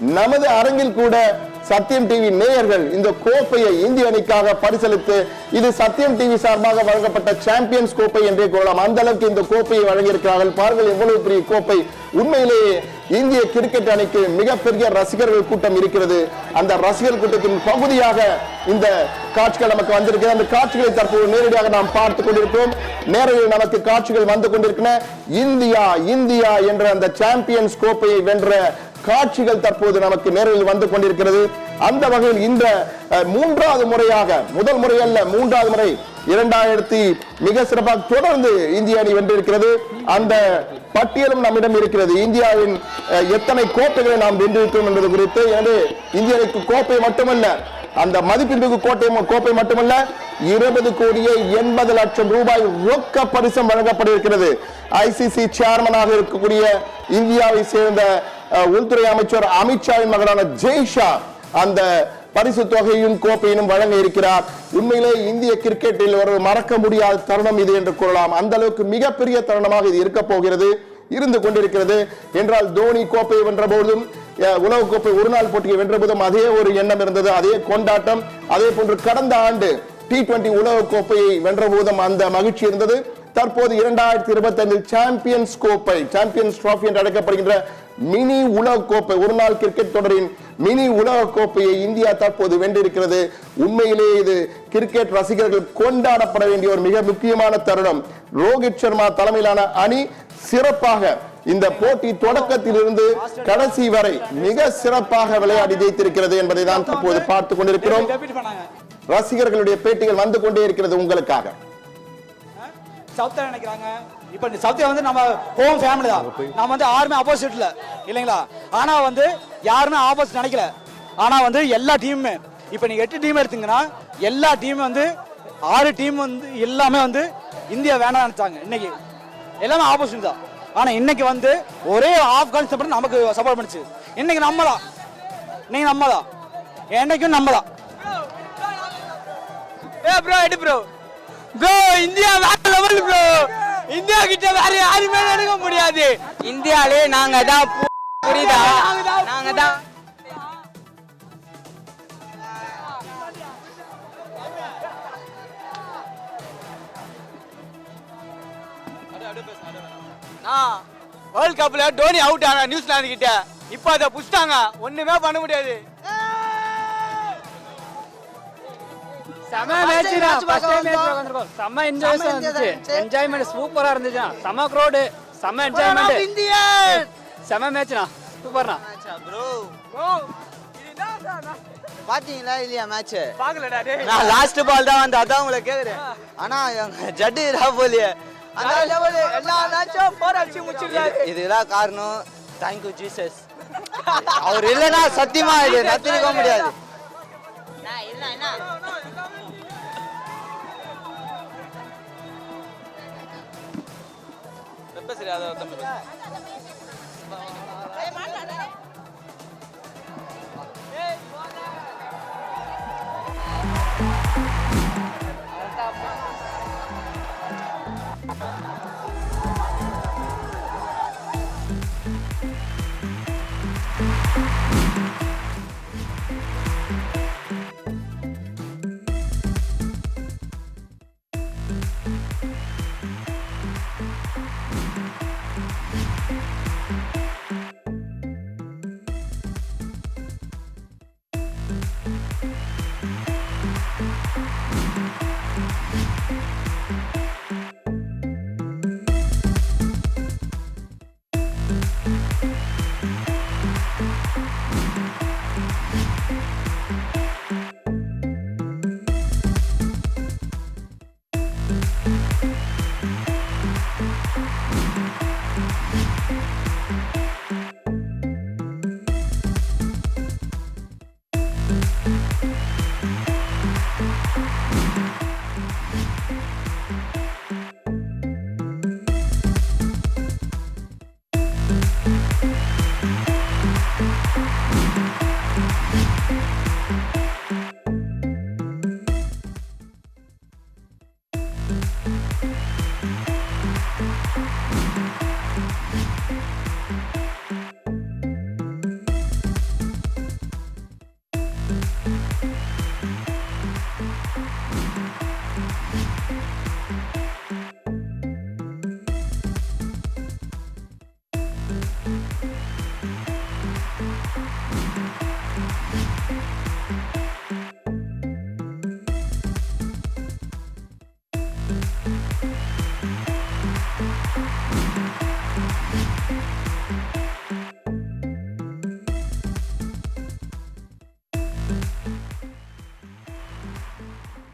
நமது அரங்கில் கூட சத்தியம் டிவி நேயர்கள் இந்த கோப்பையை இந்திய அணிக்காக பரிசளித்து இது சத்தியம் டிவி சார்பாக வழங்கப்பட்ட சாம்பியன்ஸ் கோப்பை என்றே கூறலாம். அந்த அளவுக்கு இந்த கோப்பையை வழங்கியிருக்கிறார்கள். பாருங்கள் எவ்வளவு பெரிய கோப்பை. உண்மையிலேயே இந்திய கிரிக்கெட் அணிக்கு மிகப்பெரிய ரசிகர்கள் கூட்டம் இருக்கிறது. அந்த ரசிகர் கூட்டத்தின் பகுதியாக இந்த காட்சிகள் நமக்கு வந்திருக்கிறது. அந்த காட்சிகளை தற்போது நேரடியாக நாம் பார்த்துக் கொண்டிருக்கிறோம். நேரடியில் நமக்கு காட்சிகள் வந்து கொண்டிருக்கின்றன. இந்தியா இந்தியா என்ற அந்த சாம்பியன்ஸ் கோப்பையை வென்ற காட்சிகள் தற்போது நமக்கு நேரில் வந்து கொண்டிருக்கிறது. அந்த வகையில் இந்த மூன்றாவது முறையாக, முதல் முறை அல்ல மூன்றாவது முறை 2000 மிக சிறப்பாக தொடர்ந்து இந்திய அணி வென்றிருக்கிறது. அந்த பட்டியலும் நம்மிடம் இருக்கிறது. இந்தியாவின் எத்தனை கோப்பைகளை நாம் வென்றிருக்கிறோம் என்பது குறித்து. எனவே இந்திய அணிக்கு கோப்பை மட்டுமல்ல, அந்த மதிப்பிற்கு கோப்பை மட்டுமல்ல, 20 கோடியே 80 லட்சம் ரூபாய் ரொக்க பரிசம் வழங்கப்பட்டிருக்கிறது. ஐசிசி சேர்மனாக இருக்கக்கூடிய இந்தியாவை சேர்ந்த உள்துறை அமைச்சர் அமித்ஷாவின் மகனான ஜெய்ஷா அந்த பரிசு தொகையும் கோப்பையிலும் வழங்க இருக்கிறார். உண்மையிலே இந்திய கிரிக்கெட்டில் ஒரு மறக்க முடியாத தருணம் இது என்று கூறலாம். அந்த அளவுக்கு மிகப்பெரிய தருணமாக இது இருக்க போகிறது, இருந்து கொண்டிருக்கிறது. என்றால் தோனி கோப்பையை வென்ற போதும், உலக கோப்பை ஒரு நாள் போட்டியை வென்ற போதும் அதே ஒரு எண்ணம் இருந்தது, அதே கொண்டாட்டம். அதே போன்று கடந்த ஆண்டு T20 உலக கோப்பையை வென்ற போதும் அந்த மகிழ்ச்சி இருந்தது. தற்போது 2025 சாம்பியன்ஸ் கோப்பை, சாம்பியன்ஸ் டிராபி என்று அழைக்கப்படுகின்ற மினி உலக கோப்பை, ஒரு நாள் கிரிக்கெட் தொடரின் மினி உலக கோப்பையை இந்தியா தற்போது வென்றிருக்கிறது. உண்மையிலேயே இது கிரிக்கெட் ரசிகர்கள் கொண்டாடப்பட வேண்டிய ஒரு மிக முக்கியமான தருணம். ரோஹித் சர்மா தலைமையிலான அணி சிறப்பாக இந்த போட்டி தொடக்கத்திலிருந்து கடைசி வரை மிக சிறப்பாக விளையாடி ஜெயித்திருக்கிறது என்பதை தான் தற்போது பார்த்துக் கொண்டிருக்கிறோம். ரசிகர்களுடைய பேட்டிகள் வந்து கொண்டே இருக்கிறது உங்களுக்காக. சவுத்தா நினைக்கிறாங்க. இப்ப சவுத்தா வந்து நம்ம ஹோம் ஃபேமிலி தான். நம்ம வந்து யாருமே ஆப்போசிட்ல இல்லைங்களா? ஆனா வந்து யாருமே ஆப்போசிட் நினைக்கல. ஆனா வந்து எல்லா டீமுமே, இப்ப நீங்க 8 டீம் எடுத்தீங்கன்னா எல்லா டீமும் வந்து 6 டீம் வந்து எல்லாமே வந்து இந்தியா வேணாம் நினைச்சாங்க. இன்னைக்கு எல்லாமே ஆப்போசிட் தான். ஆனா இன்னைக்கு வந்து ஒரே ஆப்கானிஸ்தான் நமக்கு சப்போர்ட் பண்ணுச்சு. இன்னைக்கு நம்மதான், இன்னைக்கு நம்மதான், என்னைக்கும் நம்மதான். ப்ரோ எடு ப்ரோ ப்ரோ இந்தியா வேற லெவல் ப்ரோ. இந்தியா கிட்ட வேற யாருமே எடுக்க முடியாது. இந்தியாலே நாங்க தான், புரியுதா? நாங்க தான். வேர்ல்ட் கப்ல டோனி அவுட் ஆனா நியூசிலாந்து கிட்ட, இப்ப அதை புடிச்சிட்டாங்க, ஒண்ணுமே பண்ண முடியாது. செம மேட்ச்டா, ஃபர்ஸ்ட் டைம் மேட்ச் வந்திருக்கோம். செம என்ஜாய்மென்ட் சூப்பரா இருந்துச்சு. செம கிரவுட், செம என்ஜாய்மென்ட். இந்தியா செம மேட்ச்டா, சூப்பர்டா ப்ரோ. பாத்தீங்களா இல்லையா மேட்ச்? பாக்கலடா டேய். நான் லாஸ்ட் பால் தான் வந்து அதான் உங்களை கேக்குறேன். ஆனா ஜட்டு ராபோலியே அந்த லெவல் எல்லா மேட்சும் போர் அடிச்சு முடிச்சிருக்காரு. இதுதான் காரணம். Thank you Jesus. அவர் இல்லனா சத்தியமா இது நத்திருக்க முடியாது. நான் இல்ல என்ன சரியா தம்பி.